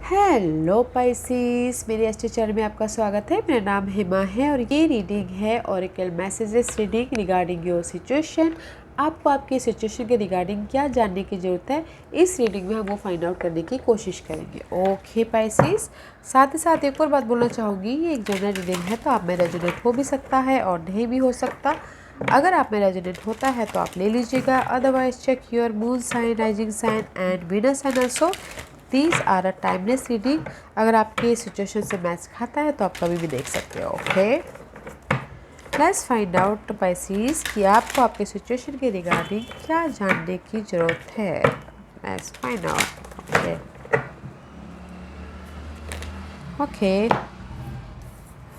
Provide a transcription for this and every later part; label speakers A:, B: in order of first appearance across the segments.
A: Hello Pisces, मेरे astro channel में आपका स्वागत है। मेरा नाम हेमा है और ये रीडिंग है Oracle messages reading regarding your situation. आपको आपके सिचुएशन के रिगार्डिंग क्या जानने की ज़रूरत है, इस रीडिंग में हम वो फाइंड आउट करने की कोशिश करेंगे। ओके पाइसिस, साथ ही साथ एक और बात बोलना चाहूँगी, ये एक जनरल रीडिंग है तो आप में रेजोनेट हो भी सकता है और नहीं भी हो सकता। अगर आप में रेजोनेट होता है तो आप ले लीजिएगा, otherwise check your moon sign, rising sign and Venus sign also. These are a timeless reading. अगर आपके सिचुएशन से मैच खाता है तो आप कभी भी देख सकते हो। Okay, let's find out Pisces कि आपको आपके सिचुएशन के रिगार्डिंग क्या जानने की ज़रूरत है। Let's find out. Okay okay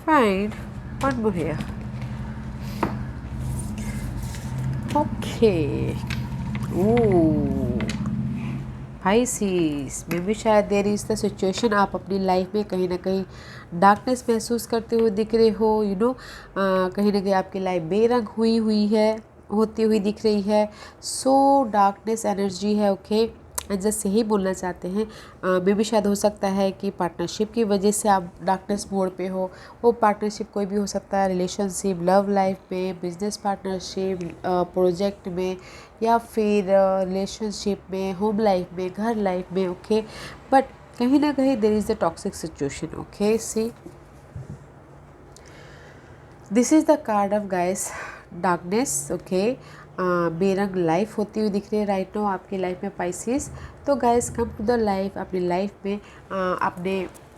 A: fine, one more here. Okay, oh Pisces, मे भी शायद देर इज़ द सिचुएशन आप अपनी लाइफ में कहीं ना कहीं डार्कनेस महसूस करते हुए दिख रहे हो। कहीं ना कहीं आपकी लाइफ बेरंग हुई है, होती हुई दिख रही है। सो डार्कनेस एनर्जी है। ओके, जस्ट यही बोलना चाहते हैं। मे भी शायद हो सकता है कि पार्टनरशिप की वजह से आप डार्कनेस मोड पे हो। वो पार्टनरशिप कोई भी हो सकता है, रिलेशनशिप, लव लाइफ में, बिजनेस पार्टनरशिप, प्रोजेक्ट में, या फिर रिलेशनशिप में, होम लाइफ में, घर लाइफ में। ओके, बट कहीं ना कहीं there is the toxic situation. Okay, see this is the card of guys darkness. Okay, बेरंग लाइफ होती हुई दिख रही है राइट नाउ आपकी लाइफ में पाइसिस। तो guys come to the life, अपनी लाइफ में अपने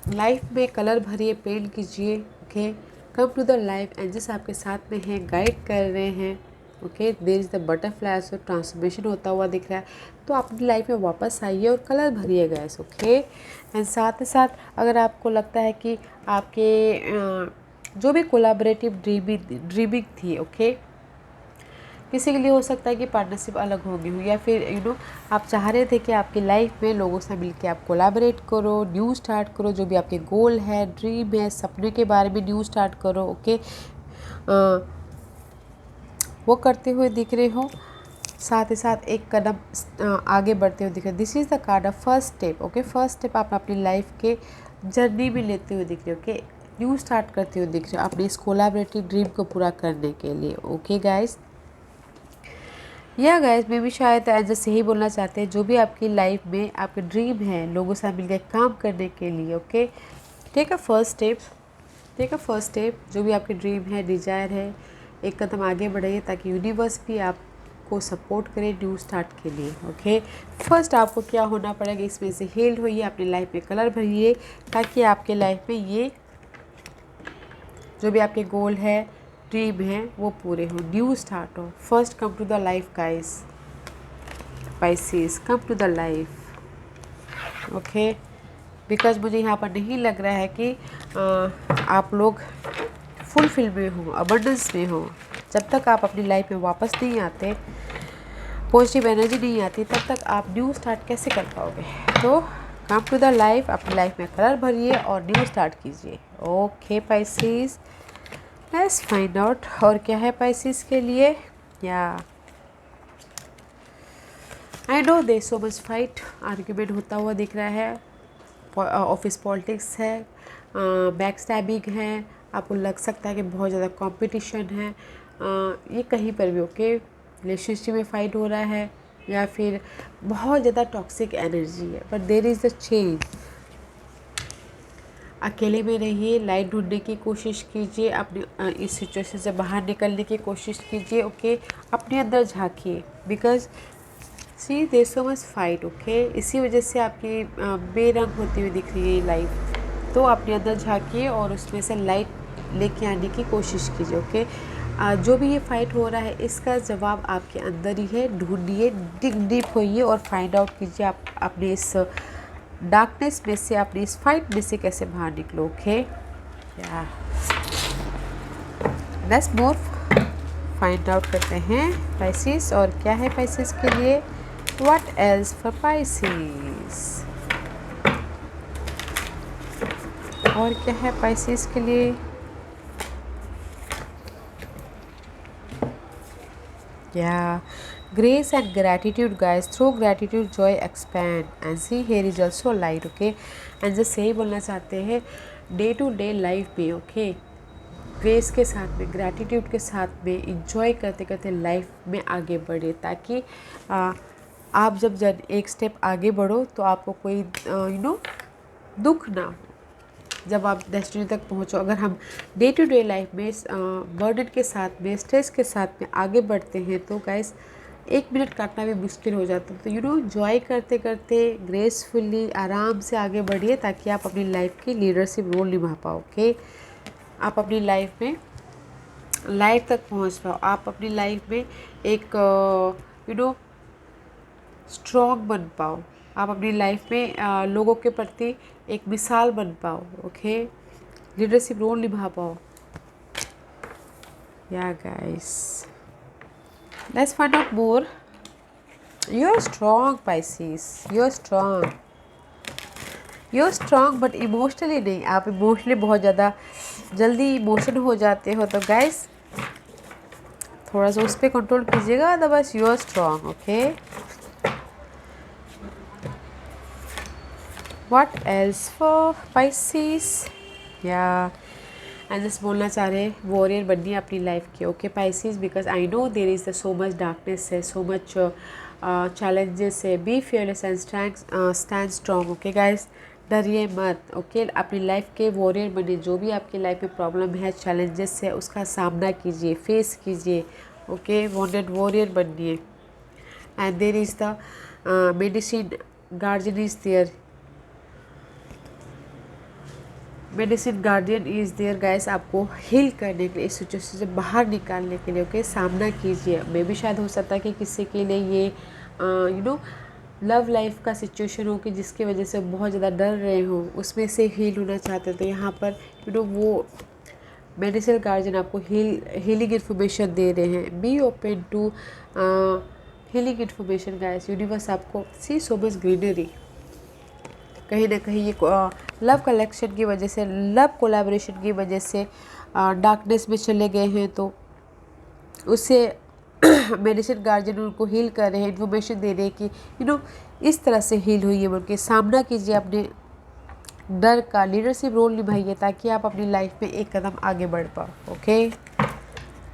A: लाइफ में कलर भरिए, पेंट कीजिए। Okay, come to the life, angels आपके साथ में हैं, गाइड कर रहे हैं। Okay, there is the butterfly, so transformation होता हुआ दिख रहा है। तो अपनी लाइफ में वापस आइए और कलर भरिए गाइस। ओके, एंड साथ ही साथ अगर आपको लगता है कि आपके जो भी कोलैबोरेटिव ड्रीमिंग थी, ओके, किसी के लिए हो सकता है कि पार्टनरशिप अलग होगी हुई, या फिर आप चाह रहे थे कि आपकी लाइफ में लोगों से मिलके आप कोलैबोरेट करो, न्यू स्टार्ट करो, जो भी आपके गोल है, ड्रीम है, सपने के बारे में न्यू स्टार्ट करो। ओके, वो करते हुए दिख रहे हो। साथ ही साथ एक कदम आगे बढ़ते हुए दिख रहे हो। This is the card of first step. Okay, first step आप अपनी लाइफ के जर्नी में लेते हुए दिख रहे हो। ओके, न्यू स्टार्ट करते हुए दिख रहे हो अपने इस कोलैबोरेटिव ड्रीम को पूरा करने के लिए। ओके गाइस, या गाइस मे भी शायद जैसे यही बोलना चाहते हैं, जो भी आपकी लाइफ में आपके ड्रीम है, लोगों से मिलकर काम करने के लिए। Okay, take a first step, take a first step. जो भी आपकी ड्रीम है, डिजायर है, एक कदम आगे बढ़ाइए ताकि यूनिवर्स भी आपको सपोर्ट करे न्यू स्टार्ट के लिए। ओके, फर्स्ट आपको क्या होना पड़ेगा, इसमें से हील्ड होइए, अपनी लाइफ में कलर भरिए ताकि आपके लाइफ में ये जो भी आपके गोल है, ड्रीम है, वो पूरे हो, न्यू स्टार्ट हो। First come to the life guys, Pisces, come to the life. Okay, because मुझे यहाँ पर नहीं लग रहा है कि आप लोग फुलफिल में हो, अबंडेंस में हो। जब तक आप अपनी लाइफ में वापस नहीं आते, पॉजिटिव एनर्जी नहीं आती, तब तक आप न्यू स्टार्ट कैसे कर पाओगे। तो कम टू द लाइफ, अपनी लाइफ में कलर भरिए और न्यू स्टार्ट कीजिए। Okay Pisces, let's find out और क्या है पाइसिस के लिए। या I know they so much fight, argument होता हुआ दिख रहा है, ऑफिस पॉलिटिक्स है, बैक स्टैबिंग है, आपको लग सकता है कि बहुत ज़्यादा कंपटीशन है। ये कहीं पर भी। ओके, रिलेशनशिप में फ़ाइट हो रहा है या फिर बहुत ज़्यादा टॉक्सिक एनर्जी है, but there is the change. अकेले में रहिए, लाइट ढूंढने की कोशिश कीजिए, अपने इस सिचुएशन से बाहर निकलने की कोशिश कीजिए। ओके, अपने अंदर झांकिए, because see there so much fight. Okay, इसी वजह से आपकी बेरंग होती हुई दिख रही है लाइफ। तो अपने अंदर झांकिए और उसमें से लाइट लेके आने की कोशिश कीजिए। ओके, जो भी ये फाइट हो रहा है, इसका जवाब आपके अंदर ही है। ढूंढिए, डिग डीप होइए और फाइंड आउट कीजिए आप अपने इस डार्कनेस में से, अपनी इस फाइट में से कैसे बाहर निकलो। ओके, या लेट्स मोर फाइंड आउट करते हैं पाइसिस और क्या है पाइसिस के लिए। व्हाट एल्स फॉर पाइसिस, और क्या है पाइसिस के लिए। या grace and gratitude guys, through gratitude joy expand and see here is also light, okay। and just यही बोलना चाहते हैं डे टू डे लाइफ में, ओके, ग्रेस के साथ में, ग्रैटिट्यूड के साथ में इंजॉय करते करते लाइफ में आगे बढ़े, ताकि आप जब एक स्टेप आगे बढ़ो तो आपको कोई दुख ना हो जब आप डेस्टिनी तक पहुंचो। अगर हम डे टू डे लाइफ में बर्डन के साथ में, स्ट्रेस के साथ में आगे बढ़ते हैं तो गाइस 1 मिनट काटना भी मुश्किल हो जाता है। तो जॉय करते करते ग्रेसफुली आराम से आगे बढ़िए, ताकि आप अपनी लाइफ की लीडरशिप रोल निभा पाओ, ओके। आप अपनी लाइफ में लाइट तक पहुंच पाओ, आप अपनी लाइफ में एक स्ट्रॉन्ग बन पाओ, आप अपनी लाइफ में लोगों के प्रति एक मिसाल बन पाओ, ओके, लीडरशिप रोल निभा पाओ। Yeah guys, let's find out more. You are strong Pisces, you are strong, you are strong, but emotionally नहीं। आप इमोशनली बहुत ज़्यादा जल्दी इमोशन हो जाते हो, तो गाइस थोड़ा सा उस पर कंट्रोल कीजिएगा, otherwise you are strong, okay. What else for Pisces? Yeah, I just बोलना चाह रहे वॉरियर बननी है अपनी लाइफ की, okay Pisces, because I know there is the so much darkness है, सो मच चैलेंजेस है। Be fearless and stand strong, okay guys, डरिए मत, ओके। अपनी लाइफ के वॉरियर बनिए, जो भी आपकी लाइफ में प्रॉब्लम है, चैलेंजेस है, उसका सामना कीजिए, फेस कीजिए, ओके। वॉन्टेड वॉरियर बनिए। And there is the medicine guardian is there, medicine guardian is there guys, आपको हील करने के लिए, इस सिचुएशन से बाहर निकालने के लिए, ओके। सामना कीजिए। मे भी शायद हो सकता है कि किसी के लिए ये लव लाइफ का सिचुएशन हो कि जिसकी वजह से बहुत ज़्यादा डर रहे हो, उसमें से हील होना चाहते हो, तो यहाँ पर वो मेडिसिन गार्जियन आपको हीलिंग इन्फॉर्मेशन दे रहे हैं। Be open to healing information guys. Universe आपको सी सो मच ग्रीनरी, कहीं ना कहीं ये लव कलेक्शन की वजह से, लव कोलैबोरेशन की वजह से डार्कनेस में चले गए हैं, तो उससे मेडिसिन गार्जियन उनको हील कर रहे हैं, इन्फॉर्मेशन दे रहे हैं कि इस तरह से हील हुई है बोल के सामना कीजिए, अपने डर का लीडरशिप रोल निभाइए, ताकि आप अपनी लाइफ में एक कदम आगे बढ़ पाओ, okay.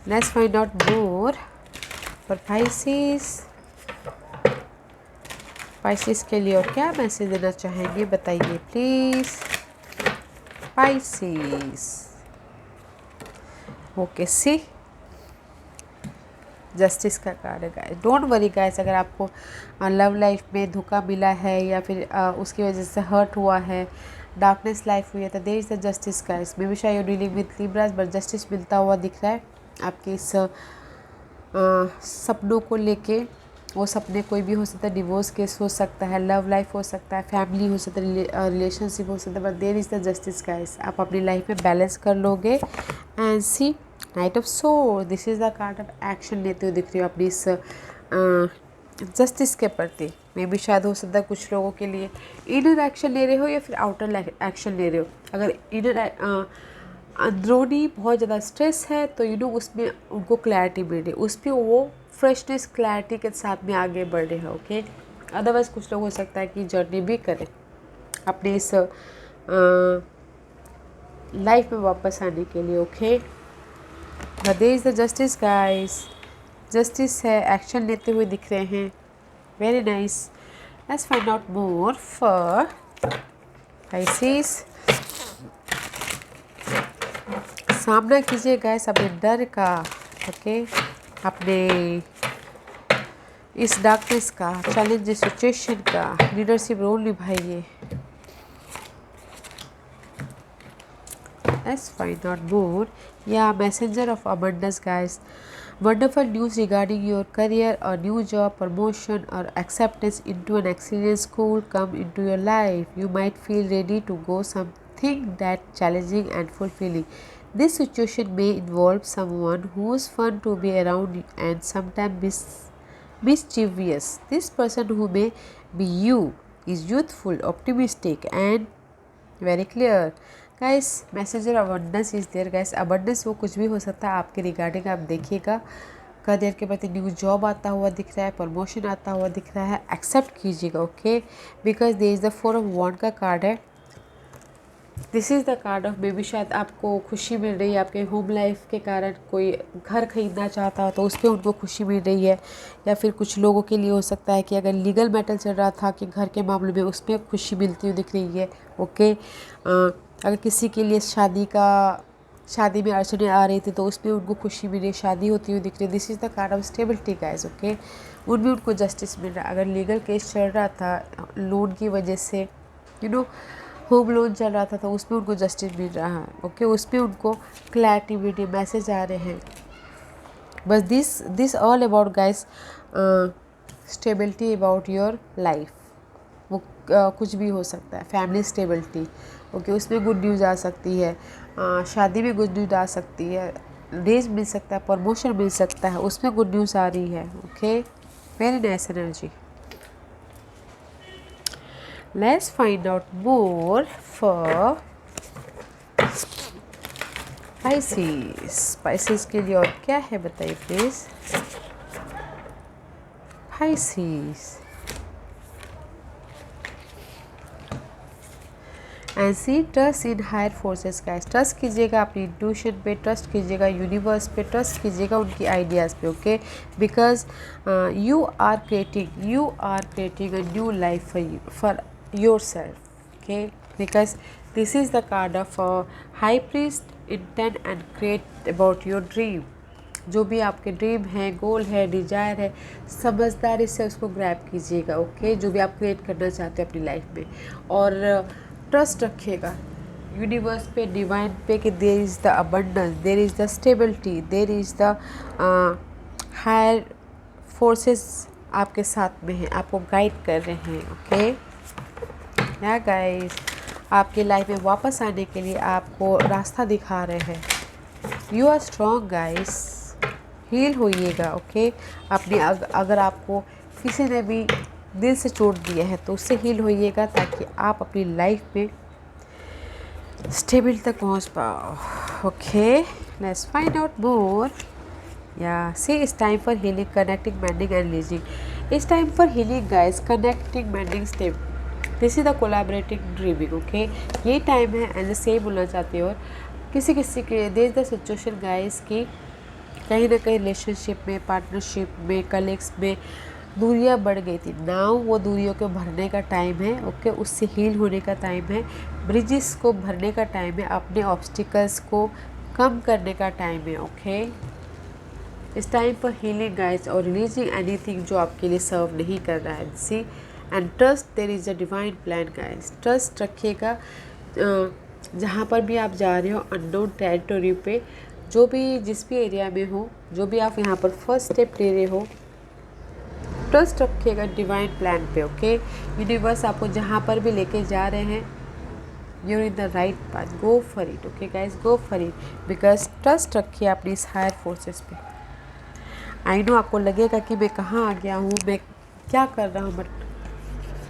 A: Let's find out more for Pisces। Pisces के लिए और क्या मैसेज देना चाहेंगे बताइए please Pisces। Okay, see justice का कार्ड है गाइस। डोंट वरी गाइस, अगर आपको लव लाइफ में धोखा मिला है या फिर उसकी वजह से हर्ट हुआ है, डार्कनेस लाइफ हुई है, तो there is the justice guys. Maybe शायद you dealing with Libras, but justice मिलता हुआ दिख रहा है आपके इस सपनों को लेके। वो सपने कोई भी हो सकता है, डिवोर्स केस हो सकता है, लव लाइफ हो सकता है, फैमिली हो सकता है, रिलेशनशिप हो सकता है, but there is the justice guys. आप अपनी लाइफ में बैलेंस कर लोगे। And see knight of sword, this is the card of action लेते हुए दिख रही हो अपनी इस जस्टिस के प्रति। मे भी शायद हो सकता है कुछ लोगों के लिए इनर एक्शन ले रहे हो या फिर आउटर एक्शन ले रहे हो। अगर इनर अंदरूनी बहुत ज़्यादा स्ट्रेस है तो उसमें उनको क्लैरिटी मिल रही है, उस पर वो फ्रेशनेस क्लैरिटी के साथ में आगे बढ़ रहे हैं, ओके। अदरवाइज़ कुछ लोग हो सकता है कि जर्नी भी करें अपने इस लाइफ में वापस आने के लिए, okay. But there is the justice guys, justice है, एक्शन लेते हुए दिख रहे हैं। Very nice. Let's find out more for Pisces। सामना कीजिए गाइस अपने डर का, ओके, अपने इस डार्कनेस का, चैलेंज सिचुएशन का, लीडरशिप रोल निभाइए। Let's find out more. Yeah, messenger of abundance guys. Wonderful news regarding your career or new job, promotion or acceptance into an excellent school come into your life. You might feel ready to go something that challenging and fulfilling. This situation may involve someone who's fun to be around and sometimes mischievous. This person who may be you is youthful, optimistic and very clear. Guys, messenger abundance is there guys. Abundance वो कुछ भी हो सकता है आपके regarding, आप देखिएगा career के प्रति न्यू जॉब आता हुआ दिख रहा है, प्रमोशन आता हुआ दिख रहा है, एक्सेप्ट कीजिएगा, okay, because there is the 4 of wand का कार्ड है। This is the card of maybe शायद आपको खुशी मिल रही है आपके होम लाइफ के कारण, कोई घर खरीदना चाहता हो तो उस पर उनको खुशी मिल रही है, या फिर कुछ लोगों के लिए हो सकता है कि अगर लीगल मैटर चल रहा था कि घर के मामले में, उस पर खुशी मिलती हुई दिख रही है, ओके। अगर किसी के लिए शादी में अड़चने आ रही थी तो उसमें उनको खुशी मिल रही है, शादी होती हुई दिख रही है। This is the card of stability guys, okay. उनमें उनको जस्टिस मिल रहा है। अगर लीगल केस चल रहा था लोन की वजह से, होम लोन चल रहा था तो उसमें उनको जस्टिस मिल रहा है, ओके। उसमें उनको क्लैरिटी मिल रही है, मैसेज आ रहे हैं। बस this all about guys stability about your life. वो कुछ भी हो सकता है, फैमिली स्टेबिलिटी, ओके, उसमें गुड न्यूज़ आ सकती है, शादी में गुड न्यूज़ आ सकती है, रेज मिल सकता है, प्रमोशन मिल सकता है, उसमें गुड न्यूज़ आ रही है, okay. Very nice energy. Let's find out more for Pisces के लिए और क्या है बताइए please. Pisces and see trust in higher forces guys. Trust कीजिएगा अपनी इंट्यूशन पे, ट्रस्ट कीजिएगा यूनिवर्स पे, ट्रस्ट कीजिएगा उनकी आइडियाज़ पे, okay. Because you are creating a new life for yourself, okay. Because this is the card of high priest intent and create about your dream. जो भी आपके dream है, गोल है, डिजायर है, समझदारी से उसको ग्रैब कीजिएगा, ओके। जो भी आप क्रिएट करना चाहते हैं अपनी लाइफ में, और ट्रस्ट रखिएगा यूनिवर्स पे, डिवाइन पे कि there is the abundance, there is the stability, there is the higher forces आपके साथ में हैं, आपको गाइड कर रहे हैं, ओके। या गाइस, आपकी लाइफ में वापस आने के लिए आपको रास्ता दिखा रहे हैं। You are strong guys, heal होइएगा, ओके। अपनी अगर आपको किसी ने भी दिल से चोट दिया है तो उससे हील होइएगा, ताकि आप अपनी लाइफ में स्टेबल तक पहुंच पाओ, okay. Let's find out more. या see it's time for healing, connecting, mending and releasing. It's time for healing guys, connecting, mending, stable. This is the collaborating dreaming, okay. ये time है and से बोलना चाहती हूँ, और किसी के there is the situation guys की कहीं ना कहीं रिलेशनशिप में, पार्टनरशिप में, कलीग्स में दूरियां बढ़ गई थी। नाउ वो दूरियों को भरने का टाइम है, ओके। उससे हील होने का टाइम है, ब्रिजेस को भरने का टाइम है, अपने ऑब्स्टिकल्स को कम करने का टाइम है, ओके। इस टाइम पर हीलिंग गाइस और रिलीजिंग एनीथिंग जो आपके लिए सर्व नहीं कर रहा है। See and trust there is a divine plan guys. Trust रखिएगा जहाँ पर भी आप जा रहे हो, अननोन टेरिटोरी पे, जो भी जिस भी एरिया में हो, जो भी आप यहाँ पर फर्स्ट स्टेप ले रहे हो, ट्रस्ट रखिएगा डिवाइन प्लान पे, ओके। यूनिवर्स आपको जहाँ पर भी लेके जा रहे हैं, you're in the right path, go for it, okay guys, go for it, because trust रखिए अपनी इस हायर फोर्सेस पे। आई नो आपको लगेगा कि मैं कहाँ आ गया हूँ, मैं क्या कर रहा हूँ, but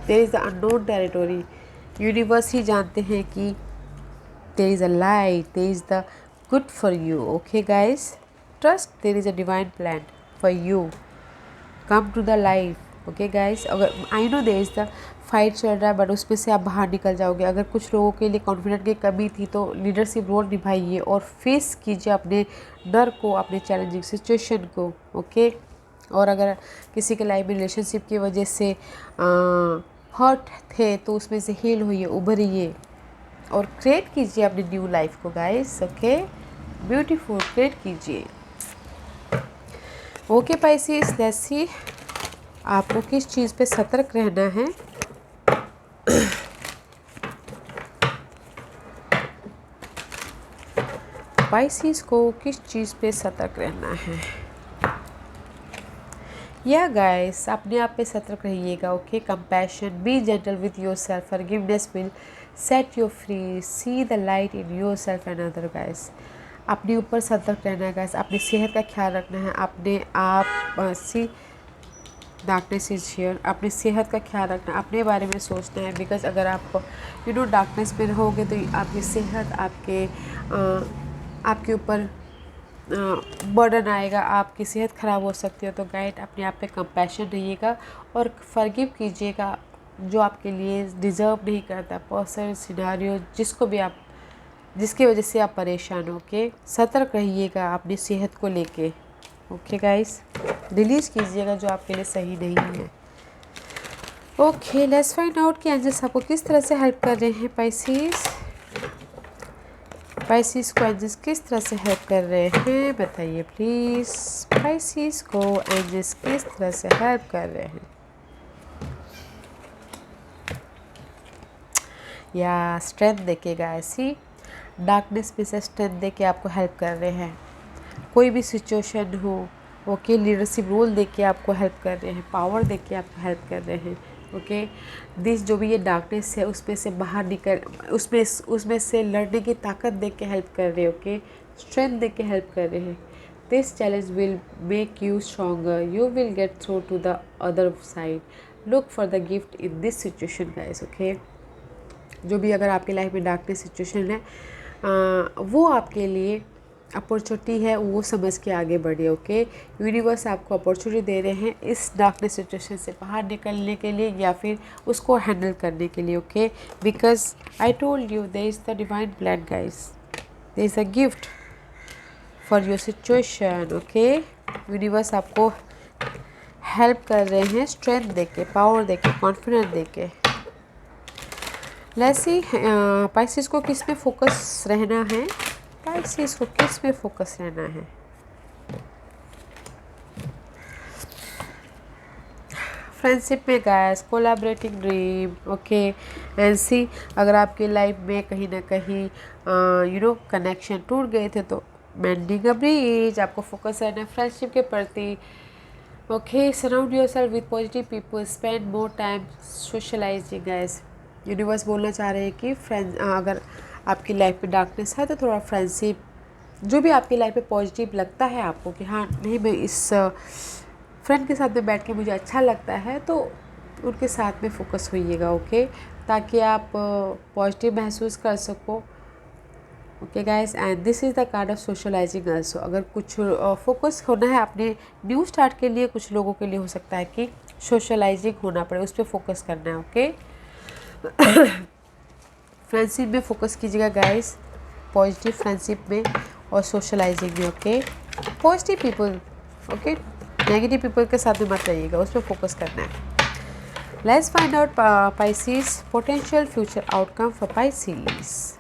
A: there is the unknown territory. Universe ही जानते हैं कि there is a light, there is the good for you, okay guys. Trust there is a divine plan for you. Come to the life, okay guys. अगर I know there is the fight चल रहा है, but उसमें से आप बाहर निकल जाओगे। अगर कुछ लोगों के लिए कॉन्फिडेंट की कमी थी तो लीडरशिप रोल निभाइए और फेस कीजिए अपने डर को, अपने चैलेंजिंग सिचुएशन को, ओके। और अगर किसी के लाइफ में रिलेशनशिप की वजह से हर्ट थे तो उसमें से हील होइए, उभरिए और क्रिएट कीजिए अपनी न्यू लाइफ को गाइस, ओके। ब्यूटीफुल क्रिएट कीजिए, ओके। पाइसेस, लेट्स सी आपको किस चीज़ पे सतर्क रहना है। पाइसेस को किस चीज़ पे सतर्क रहना है। या गाइस, अपने आप पे सतर्क रहिएगा, okay. Compassion, B gentle with your self, forgiveness will set you free, see the light in your self and other guys. अपने ऊपर सतर्क रहना है गाइस, अपनी सेहत का ख्याल रखना है, अपने आप सी डार्कनेस इज हियर, अपनी सेहत का ख्याल रखना, अपने बारे में सोचना है। बिकॉज अगर आप डार्कनेस में रहोगे तो आपकी सेहत आपके ऊपर बर्डन आएगा, आपकी सेहत ख़राब हो सकती है। तो गाइड अपने आप पे कंपैशन रहिएगा और फॉरगिव कीजिएगा जो आपके लिए डिज़र्व नहीं करता, पर्सन, सिनेरियो, जिसको भी आप, जिसकी वजह से आप परेशान हो के। सतर्क रहिएगा अपनी सेहत को लेके। ओके गाइस, रिलीज़ कीजिएगा जो आपके लिए सही नहीं है। ओके, लेट्स फाइंड आउट कि एंजल्स आपको किस तरह से हेल्प कर रहे हैं। पाइसिस को एंजल्स किस तरह से हेल्प कर रहे हैं, बताइए प्लीज़। पाइसिस को एंजल्स किस तरह से हेल्प कर रहे हैं। या स्ट्रेंथ देखेगा, ऐसी डार्कनेस में से स्ट्रेंथ दे के आपको हेल्प कर रहे हैं। कोई भी सिचुएशन हो, ओके, लीडरशिप रोल दे के आपको हेल्प कर रहे हैं, पावर दे के आपको हेल्प कर रहे हैं। ओके, दिस जो भी ये डार्कनेस है उसमें से बाहर निकल, उसमें से लड़ने की ताकत दे के हेल्प कर रहे हैं। ओके, स्ट्रेंथ दे के हेल्प कर रहे हैं। This challenge will make you stronger, you will get through to the other side, look for the gift in this situation guys. Okay, जो भी अगर आपकी लाइफ में डार्कनेस सिचुएशन है, वो आपके लिए अपॉर्चुनिटी है, वो समझ के आगे बढ़िए। ओके, यूनिवर्स आपको अपॉर्चुनिटी दे रहे हैं इस डार्कनेस सिचुएशन से बाहर निकलने के लिए या फिर उसको हैंडल करने के लिए। Okay, because I told you there is the divine plan guys, there is a gift for your situation. Okay, universe आपको हेल्प कर रहे हैं स्ट्रेंथ दे के, पावर दे के, कॉन्फिडेंस दे के। लेट्स सी पाइसेस को किस में फोकस रहना है, पाइसेस को किस में फोकस रहना है। फ्रेंडशिप में guys, collaborating dream. Okay, and see अगर आपकी लाइफ में कहीं ना कहीं कनेक्शन टूट गए थे तो मेंडिंग अ ब्रिज, आपको फोकस रहना है फ्रेंडशिप के प्रति। Okay, surround yourself with positive people, spend more time socialising guys. Universe बोलना चाह रहे हैं कि फ्रेंड, अगर आपकी लाइफ में डार्कनेस है तो थोड़ा फ्रेंडशिप, जो भी आपकी लाइफ में पॉजिटिव लगता है आपको कि हाँ नहीं, मैं इस फ्रेंड के साथ में बैठ के मुझे अच्छा लगता है, तो उनके साथ में फोकस होइएगा। ओके, ताकि आप पॉजिटिव महसूस कर सको। Okay guys, and this is the card of socialising also. अगर कुछ फोकस होना है अपने न्यू स्टार्ट के लिए, कुछ लोगों के लिए हो सकता है कि सोशलाइजिंग होना पड़े, उस पर फोकस करना है। ओके, फ्रेंडशिप में फोकस कीजिएगा गाइस, पॉजिटिव फ्रेंडशिप में और सोशलाइजिंग में। Okay, positive people, okay, negative people के साथ में मत रहिएगा, उस पर फोकस करना है। Let's find out Pisces potential future outcome for Pisces.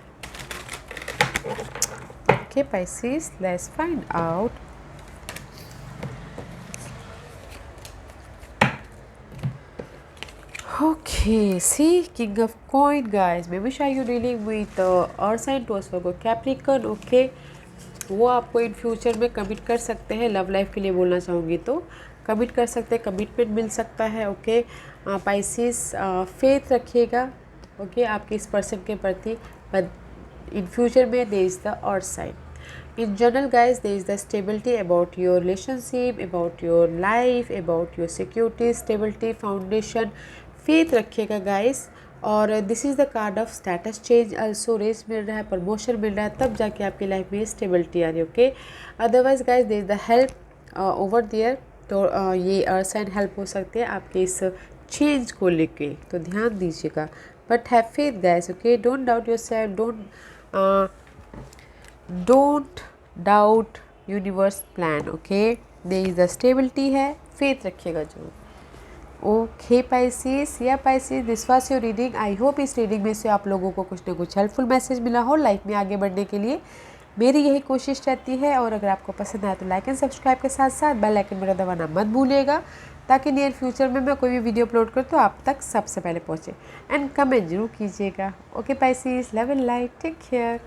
A: Okay Pisces, let's find out. Okay, see, King of Coin, guys. Maybe shy you dealing with Earth sign towards Virgo, Capricorn. Okay, वो आपको इन future में commit कर सकते हैं। Love life के लिए बोलना चाहूँगी तो कमिट कर सकते हैं, कमिटमेंट मिल सकता है। ओके, पाइसेस फेथ रखिएगा। ओके, आपके इस पर्सन के प्रति, पर इन फ्यूचर में there is the earth sign. In general guys, there is the stability about your relationship, about your life, about your security, stability, foundation, faith रखिएगा guys। और this is the card of status change also, race मिल रहा है, promotion मिल रहा है, तब जाके आपकी लाइफ में स्टेबिलिटी आ रही है। Okay, otherwise guys there is the help over there, तो ये अर्थ साइन हेल्प हो सकती है आपके इस चेंज को लेके, तो ध्यान दीजिएगा। But have faith guys. Okay, don't doubt yourself, don't doubt universe plan. Okay, there is the stability है, फेथ रखिएगा जरूर। ओके पाइसेस, या Pisces, this was your reading. I hope इस रीडिंग में से आप लोगों को कुछ ना कुछ हेल्पफुल मैसेज मिला हो लाइफ में आगे बढ़ने के लिए। मेरी यही कोशिश रहती है। और अगर आपको पसंद आए तो लाइक एंड सब्सक्राइब के साथ साथ बेल आइकन मेरा दबाना मत भूलिएगा, ताकि नियर फ्यूचर में मैं कोई भी वीडियो अपलोड करूँ तो आप तक सबसे पहले पहुँचे। एंड कमेंट जरूर कीजिएगा। Okay Pisces, love and light, take care.